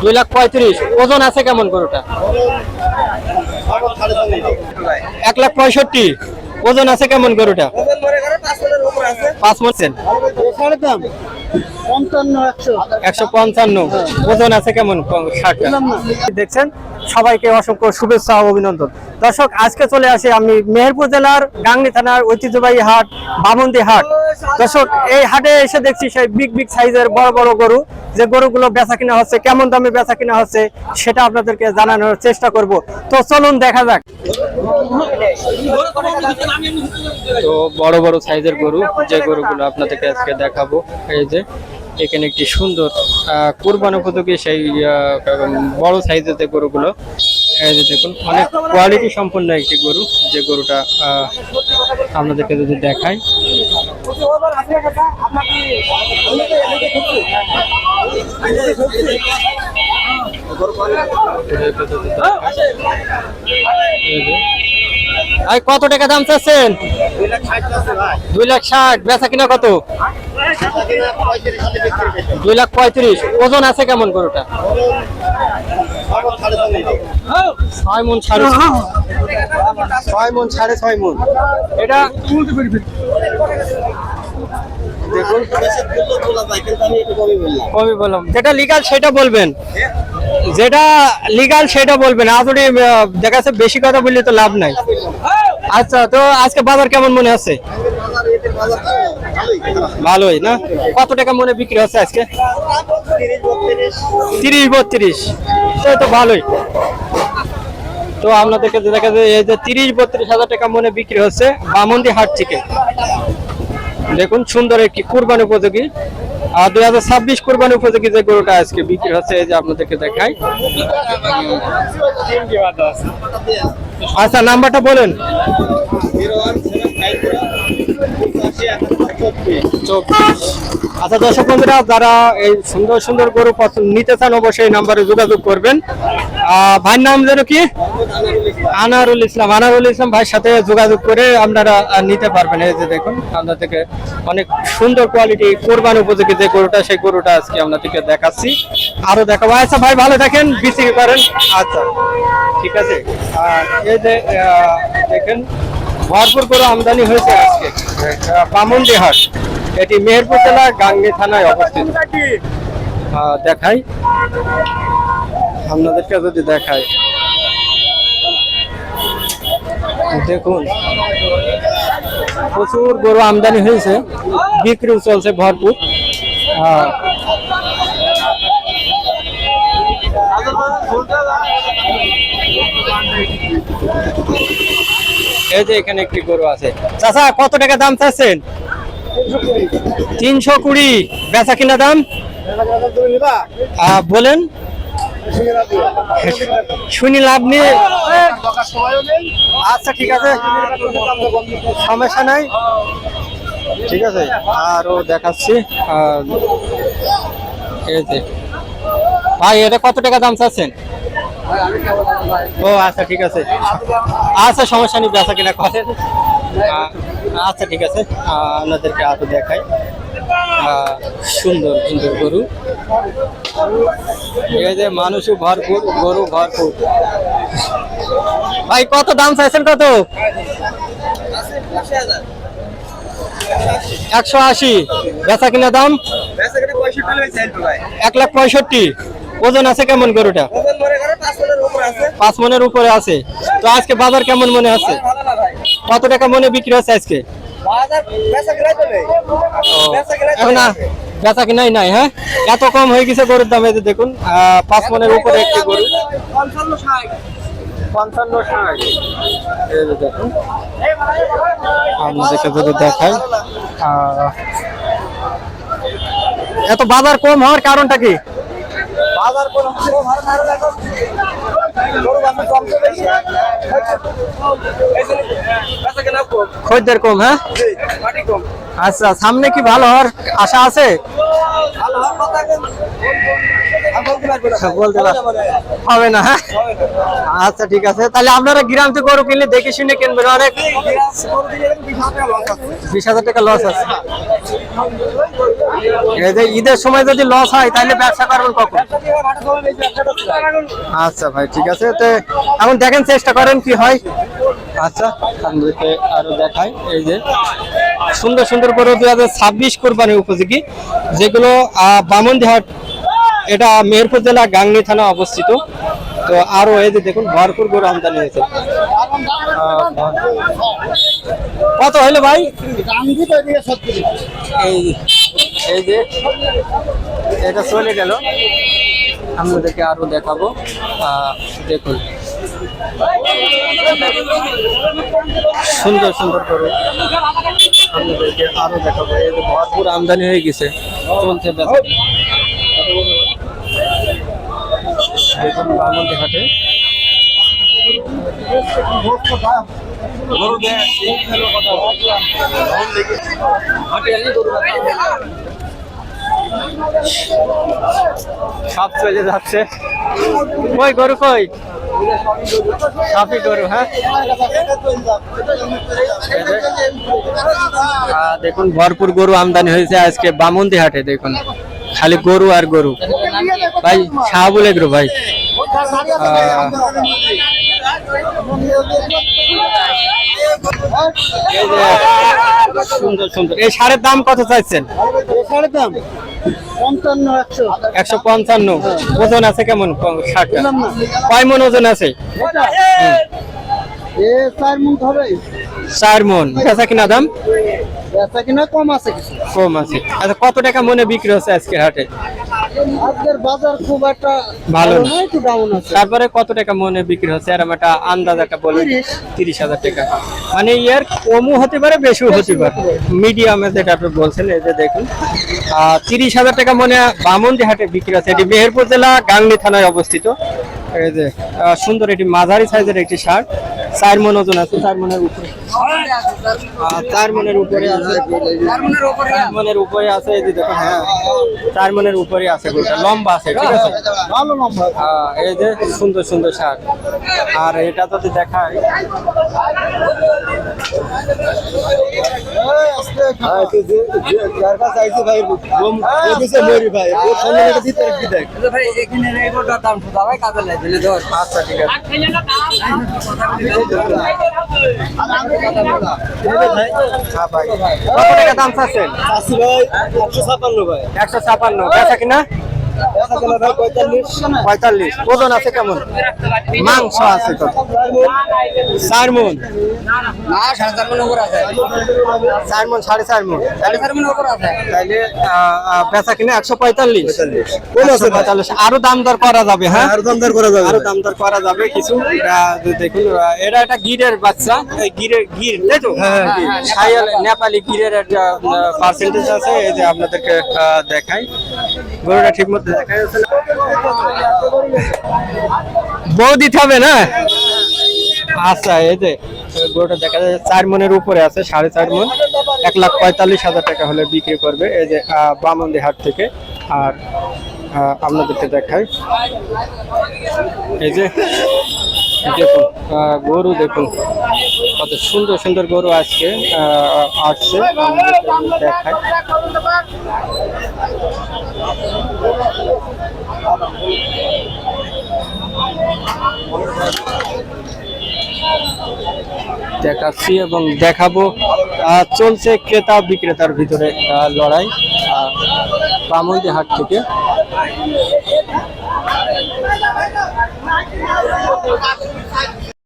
2,35,000। ওজন আছে কেমন গরুটা? 1,65,000। ওজন আছে কেমন গরুটা? 5 মণ। 155। ওজন আছে কেমন? 60। দেখছেন, সবাইকে অসংখ্য শুভেচ্ছা ও অভিনন্দন। দর্শক, আজকে চলে আসি আমি মেহেরপুর জেলার গাংনী থানার ঐতিহ্যবাহী হাট বামন্দি হাট। দর্শক, এই হাটে এসে দেখছি সেই বিগ সাইজের বড় বড় গরু, যে গরুগুলো বেচা কিনা হচ্ছে, কেমন দামে বেচা কিনা হচ্ছে সেটা আপনাদেরকে জানানোর চেষ্টা করব। তো চলুন দেখা যাক। তো বড় বড় সাইজের গরু, যে গরুগুলো আপনাদেরকে আজকে দেখাবো, এই যে এখানে একটি সুন্দর কুরবানি উপযোগী সেই বড় সাইজের যে গরুগুলো, এই যে দেখুন, অনেক কোয়ালিটি সম্পন্ন একটি গরু, যে গরুটা আপনাদেরকে যদি দেখাই। কত টাকা দাম চাচ্ছেন? 2,60,000। বেচা কিনা কত? 2,35,000। ওজন আছে কেমন গরুটা? 6 মণ, 6.5 মণ। এটা দেখুন, কমই বললাম। যেটা লিগাল সেটা বলবেন, যেটা লিগাল সেটা বলবেন। আপনি দেখা যাচ্ছে বেশি কথা বললে তো লাভ নাই। আচ্ছা, তো আজকে বাজার কেমন মনে আছে? ভালোই না? কত টাকা মনে বিক্রি হচ্ছে আজকে? 30-32। তো ভালোই। তো আপনাদেরকে দেখা যায় এই যে 30-32 হাজার টাকা মনে বিক্রি হচ্ছে বামন্দি হাট থেকে। দেখুন, সুন্দর একটি কুরবানি উপযোগী 2026 কুরবানি উপযোগী যে গরুটা আজকে বিক্রি হচ্ছে, এই যে আপনাদেরকে দেখাই। আচ্ছা, নাম্বারটা বলেন। 01-794-84। আচ্ছা দর্শক বন্ধুরা, যারা এই সুন্দর সুন্দর গরু নিতে চান অবশ্যই এই নাম্বারে যোগাযোগ করবেন। ভাইয়ের নাম যেন কি? আনারুল ইসলাম। আনারুল ইসলাম ভাইয়ের সাথে যোগাযোগ করে আপনারা নিতে পারবেন। এই যে দেখুন, আপনাদেরকে অনেক সুন্দর কোয়ালিটি কোরবানি উপযোগী যে গরুটা, সেই গরুটা আজকে আপনাদেরকে দেখাচ্ছি, আরো দেখাবো। আচ্ছা ভাই, ভালো থাকেন, বিক্রি করেন। আচ্ছা, ঠিক আছে। আর এই যে দেখেন, ভরপুর গরু আমদানি হয়েছে আজকে বামন্দি হাট। এটি মেহেরপুর জেলা গাংনী থানায় অবস্থিত। দেখাই আপনাদেরকে, যদি দেখাই, দেখুন প্রচুর গরু আমদানি হয়েছে, বিক্রিও চলছে ভরপুর। এই যে এখানে একটি গরু আছে। চাচা, কত টাকা দাম চাচ্ছেন? 320। বেচা কিনা দাম বলেন, শুনি লাভ নেই। আচ্ছা, ঠিক আছে, সমস্যা নাই, ঠিক আছে। আরো দেখাচ্ছি। এই যে ভাই, এটা কত টাকা দাম চাচ্ছেন? ও আচ্ছা, ঠিক আছে। আচ্ছা, সমস্যা নেই, বেচা কিনা করেন। আচ্ছা, ঠিক আছে। আপনাদেরকে আরো দেখাই, সুন্দর সুন্দর গরু। এই যে মানুষও ভরপুর, গরু ভরপুর। ভাই, কত দাম চাইছেন? কত? 180। বেচা কিনা দাম 1,65,000। ওজন আছে কেমন গরুটা? 5 মণের উপরে আছে। তো আজকে বাজার কেমন মনে আছে? কত টাকা মনে বিক্রি হচ্ছে আজকে? এখন বেচা কিনাই নাই। হ্যাঁ, এত কম হয়ে গেছে গরুর দাম। এই যে দেখুন, 5 মণের উপরে একটি গরু। 55-60। এই যে দেখুন, আপনাদেরকে যদি দেখাই, এত বাজার কম হওয়ার কারণটা কি? বাজার কম খদ্দের কম। হ্যাঁ, আচ্ছা, সামনে কি ভালো হওয়ার আশা আছে? বলতে হবে না। হ্যাঁ, আচ্ছা, ঠিক আছে। তাহলে আপনারা গ্রাম থেকে গরু কিনলে দেখে শুনে কিনবেন। অনেক 20,000 টাকা লস আছে। এই যে ঈদের সময় যদি লস হয় তাহলে ব্যবসা করবেন কখন? আচ্ছা ভাই ঠিক আছে, তো এখন দেখেন চেষ্টা করেন কি হয়। আচ্ছা আপনাদেরকে আরো দেখাই, এই যে সুন্দর সুন্দর গরু 2026 কোরবানি উপযোগী, যেগুলো বামনদিহাট, এটা মেহেরপুর জেলা গাংনী থানা অবস্থিত। তো আরো এই যে দেখুন ভরপুর গরু আমদানি হয়েছে। কত হইলো ভাই? এই যে এটা চলে গেল, আপনাদেরকে আরো দেখাবো। দেখুন সুন্দর সুন্দর গরু আপনাদেরকে আরো দেখাবো। এই যে ভরপুর আমদানি হয়ে গেছে, চলছে বেচা। দেখুন বামনদিহাটে সব চলে যাচ্ছে। কই গরু কই? সবই গরু। হ্যাঁ দেখুন ভরপুর গরু আমদানি হয়েছে আজকে বামনদিহাটে। দেখুন খালি গরু আর গরু। ভাই শাহাবুল এগ্রো ভাই। সুন্দর সুন্দর। এই সারের দাম কত চাইছেন? সারের দাম 155। ওজন আছে কেমন? 60। কয় মন ওজন আছে? 4 মন। বেচা কিনা দাম? বেচা কিনা কম আছে, কিছু কম আছে। আচ্ছা কত টাকা মনে বিক্রি হচ্ছে আজকে হাটে? আজকের বাজার খুব একটা ভালো না, একটু ডাউন আছে। তারপরে কত টাকা মনে বিক্রি হচ্ছে এরকম একটা আন্দাজ একটা বলে? 30,000 টাকা। মানে এর কমও হতে পারে বেশিও হতে পারে, মিডিয়ামে যেটা আপনি বলছেন। এই যে দেখুন 30,000 টাকা মনে বামনদিহাটে বিক্রি আছে। এটি মেহেরপুর জেলা গাংনী থানায় অবস্থিত। এই যে সুন্দর একটি মাঝারি সাইজের একটি ষাঁড়, 4 মন ওজন আছে। 4 মনের উপরে, 4 মনের উপরে আছে। 4 মনের উপরে আছে। এই যে দেখুন, হ্যাঁ 4 মনের উপরে আছে। গরুটা লম্বা আছে, ঠিক আছে, ভালো লম্বা। এই যে সুন্দর সুন্দর ষাঁড়। আর এটা যদি দেখায়, আচ্ছা ঠিক আছে। কত টাকা দাম চাচ্ছেন? 156 ভাই। 156। বেচা কিনা? 45। ওজন আছে কেমন? মাংস আছে কত? 4 মন। 4 মন, 4.5 মন। তাহলে বেচা কিনা 145। আরো দাম দর করা যাবে। হ্যাঁ আরো দাম দর করা যাবে, আরো দাম দর করা যাবে কিছু। দেখুন এটা একটা গিরের বাচ্চা, গির তাই তো? সায়াল নেপালি গিরের একটা পার্সেন্টেজ আছে। এই যে আপনাদেরকে দেখাই, গরুটা ঠিক মতো দেখা যাচ্ছে না। বউ দিতে হবে না? আচ্ছা এই যে গরুটা দেখা যাচ্ছে 4 মনের উপরে আছে, 4.5 মন। 1,45,000 টাকা হলে বিক্রি করবে। এই যে বামনদিহাট থেকে। আর আপনাদেরকে দেখাই, এই যে দেখুন গরু দেখুন কত সুন্দর সুন্দর গরু আজকে আসছে। দেখাই, দেখাচ্ছি এবং দেখাবো। চলছে ক্রেতা বিক্রেতার ভিতরে লড়াই বামনদিহাট থেকে।